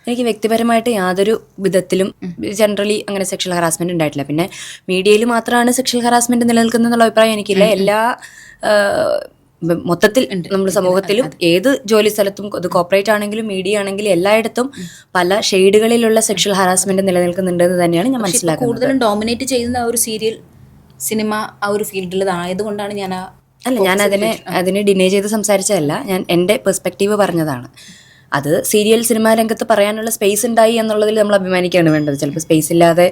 എനിക്ക് വ്യക്തിപരമായിട്ട് യാതൊരു വിധത്തിലും ജനറലി അങ്ങനെ സെക്ഷൽ ഹറാസ്മെന്റ് ഉണ്ടായിട്ടില്ല. പിന്നെ മീഡിയയിൽ മാത്രമാണ് സെക്ഷൽ ഹറാസ്മെന്റ് നിലനിൽക്കുന്നതെന്നുള്ള അഭിപ്രായം എനിക്കില്ല. എല്ലാ മൊത്തത്തിൽ നമ്മൾ സമൂഹത്തിലും ഏത് ജോലി സ്ഥലത്തും അത് കോർപ്പറേറ്റ് ആണെങ്കിലും മീഡിയ ആണെങ്കിലും എല്ലായിടത്തും പല ഷെയ്ഡുകളിലുള്ള സെക്ഷൽ ഹറാസ്മെന്റ് നിലനിൽക്കുന്നുണ്ടെന്ന് തന്നെയാണ് ഞാൻ മനസ്സിലാക്കുന്നത്. കൂടുതലും ഡോമിനേറ്റ് ചെയ്യുന്ന ആ ഒരു സീരിയൽ സിനിമ ആ ഒരു ഫീൽഡിൽ ആയതുകൊണ്ടാണ് ഞാൻ അതിനെ ഡിനേ ചെയ്ത് സംസാരിച്ചതല്ല, ഞാൻ എൻ്റെ പെർസ്പെക്റ്റീവ് പറഞ്ഞതാണ്. അത് സീരിയൽ സിനിമാ രംഗത്ത് പറയാനുള്ള സ്പേസ് ഉണ്ടായി എന്നുള്ളതിൽ നമ്മൾ അഭിമാനിക്കുകയാണ് വേണ്ടത്. ചിലപ്പോൾ സ്പേസ് ഇല്ലാതെ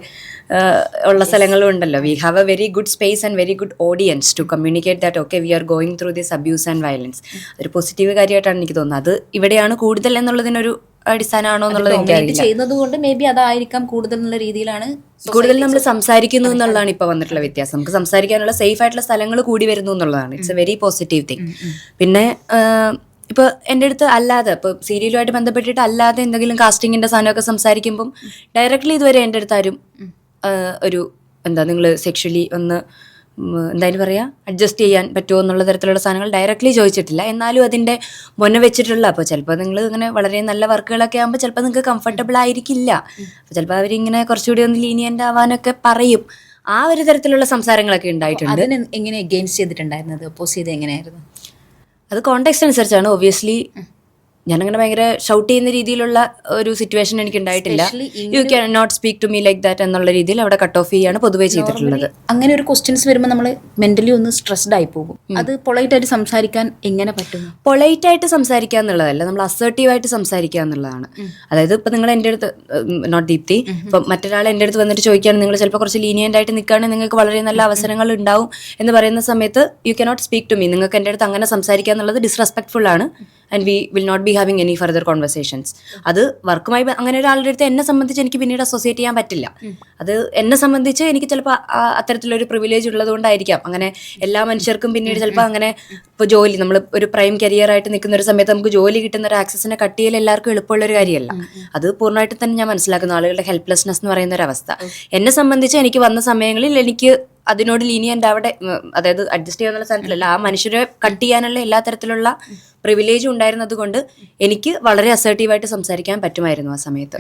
ഉള്ള സ്ഥലങ്ങളും ഉണ്ടല്ലോ. We have a very good space and very good audience to communicate that okay we are going through this abuse and violence. അതൊരു പോസിറ്റീവ് കാര്യമായിട്ടാണ് എനിക്ക് തോന്നുന്നത്. അത് ഇവിടെയാണ് കൂടുതൽ എന്നുള്ളതിനൊരു അടിസ്ഥാനമാണോ എന്നുള്ളത് എനിക്കറിയില്ല. ചെയ്യുന്നത് കൊണ്ട് മേ ബി അതായിരിക്കാം കൂടുതൽ എന്നുള്ള രീതിയിലാണ് കൂടുതൽ നമ്മൾ സംസാരിക്കുന്നു എന്നുള്ളതാണ് ഇപ്പോൾ വന്നിട്ടുള്ള വ്യത്യാസം. നമുക്ക് സംസാരിക്കാനുള്ള സേഫ് ആയിട്ടുള്ള സ്ഥലങ്ങൾ കൂടി വരുന്നു എന്നുള്ളതാണ്. It's A very positive thing. പിന്നെ ഇപ്പോൾ എൻ്റെ അടുത്ത് അല്ലാതെ ഇപ്പോൾ സീരിയലുമായിട്ട് ബന്ധപ്പെട്ടിട്ട് അല്ലാതെ എന്തെങ്കിലും കാസ്റ്റിങ്ങിൻ്റെ സാധനമൊക്കെ സംസാരിക്കുമ്പം ഡയറക്റ്റ്ലി ഇതുവരെ എൻ്റെ അടുത്ത് ആരും ഒരു നിങ്ങൾ സെക്ഷലി ഒന്ന് എന്തായാലും പറയുക അഡ്ജസ്റ്റ് ചെയ്യാൻ പറ്റുമോ എന്നുള്ള തരത്തിലുള്ള സാധനങ്ങൾ ഡയറക്റ്റ്ലി ചോദിച്ചിട്ടില്ല. എന്നാലും അതിൻ്റെ മുന്നേ വെച്ചിട്ടുള്ള അപ്പോൾ ചിലപ്പോൾ നിങ്ങൾ ഇങ്ങനെ വളരെ നല്ല വർക്കുകളൊക്കെ ആകുമ്പോൾ ചിലപ്പോൾ നിങ്ങൾക്ക് കംഫർട്ടബിൾ ആയിരിക്കില്ല. അപ്പോൾ ചിലപ്പോൾ അവരിങ്ങനെ കുറച്ചുകൂടി ഒന്ന് ലീനിയൻ്റ് ആവാനൊക്കെ പറയും. ആ ഒരു തരത്തിലുള്ള സംസാരങ്ങളൊക്കെ ഉണ്ടായിട്ടുണ്ട്. അതിന് എങ്ങനെ എഗെയിൻസ്റ്റ് ചെയ്തിട്ടുണ്ടായിരുന്നത്, ഒപ്പോസ് ചെയ്ത് എങ്ങനെയായിരുന്നു? അത് കോണ്ടെക്സ്റ്റ് അനുസരിച്ചാണ്. ഒബ്വിയസ്ലി ഞാനങ്ങനെ ഭയങ്കര ഷൗട്ട് ചെയ്യുന്ന രീതിയിലുള്ള ഒരു സിറ്റുവേഷൻ എനിക്ക് ഉണ്ടായിട്ടില്ല. You can not speak to me like that എന്നുള്ള രീതിയിൽ അവിടെ കട്ട് ഓഫ് ചെയ്യാണ് പൊതുവേ ചെയ്തിട്ടുള്ളത്. അങ്ങനെ ഒരു ക്വസ്റ്റ്യൻസ് വരുമ്പോൾ നമ്മൾ മെന്റലി ഒന്ന് സ്ട്രെസ്ഡ് ആയി പോകും. അത് പൊളൈറ്റ് ആയിട്ട് സംസാരിക്കാൻ എങ്ങനെ പറ്റും? പൊളൈറ്റ് ആയിട്ട് സംസാരിക്കുക എന്നുള്ളതല്ല, നമ്മൾ അസേർട്ടീവായിട്ട് സംസാരിക്കുക എന്നുള്ളതാണ്. അതായത് ഇപ്പം നിങ്ങൾ എൻ്റെ അടുത്ത് നോട്ട് ദീപ്തി, ഇപ്പം മറ്റൊരാൾ എൻ്റെ അടുത്ത് വന്നിട്ട് ചോദിക്കുകയാണ്, നിങ്ങൾ ചിലപ്പോൾ കുറച്ച് ലീനിയൻ്റ് ആയിട്ട് നിൽക്കുകയാണെങ്കിൽ നിങ്ങൾക്ക് വളരെ നല്ല അവസരങ്ങൾ ഉണ്ടാവും എന്ന് പറയുന്ന സമയത്ത് you cannot speak to me. നിങ്ങൾക്ക് എൻ്റെ അടുത്ത് അങ്ങനെ സംസാരിക്കുക എന്നുള്ളത് ഡിസ്റെസ്പെക്ട്ഫുൾ ആണ്. And we will not be having any further conversations. അത് വർക്കുമായി അങ്ങനെ ഒരാളുടെ അടുത്ത് എന്നെ സംബന്ധിച്ച് എനിക്ക് പിന്നീട് അസോസിയേറ്റ് ചെയ്യാൻ പറ്റില്ല. അത് എന്നെ സംബന്ധിച്ച് എനിക്ക് ചിലപ്പോൾ അത്തരത്തിലൊരു പ്രിവിലേജ് ഉള്ളതുകൊണ്ടായിരിക്കാം. അങ്ങനെ എല്ലാ മനുഷ്യർക്കും പിന്നീട് ചിലപ്പോൾ അങ്ങനെ ഇപ്പോൾ ജോലി നമ്മൾ ഒരു പ്രൈം കരിയറായിട്ട് നിൽക്കുന്ന ഒരു സമയത്ത് നമുക്ക് ജോലി കിട്ടുന്ന ഒരു ആക്സസിനെ കട്ട് ചെയ്യൽ എല്ലാവർക്കും എളുപ്പമുള്ളൊരു കാര്യമല്ല. അത് പൂർണ്ണമായിട്ട് തന്നെ ഞാൻ മനസ്സിലാക്കുന്നു, ആളുകളുടെ ഹെൽപ്ലെസ്നെസ് എന്ന് പറയുന്ന ഒരു അവസ്ഥ. എന്നെ സംബന്ധിച്ച് എനിക്ക് വന്ന സമയങ്ങളിൽ എനിക്ക് അതിനോട് ലീനിയൻ്റ് അവിടെ, അതായത് അഡ്ജസ്റ്റ് ചെയ്യാനുള്ള സ്ഥലത്തിലല്ല, ആ മനുഷ്യരെ കട്ട് ചെയ്യാനുള്ള എല്ലാ തരത്തിലുള്ള പ്രിവിലേജും ഉണ്ടായിരുന്നത് കൊണ്ട് എനിക്ക് വളരെ അസേർട്ടീവായിട്ട് സംസാരിക്കാൻ പറ്റുമായിരുന്നു ആ സമയത്ത്.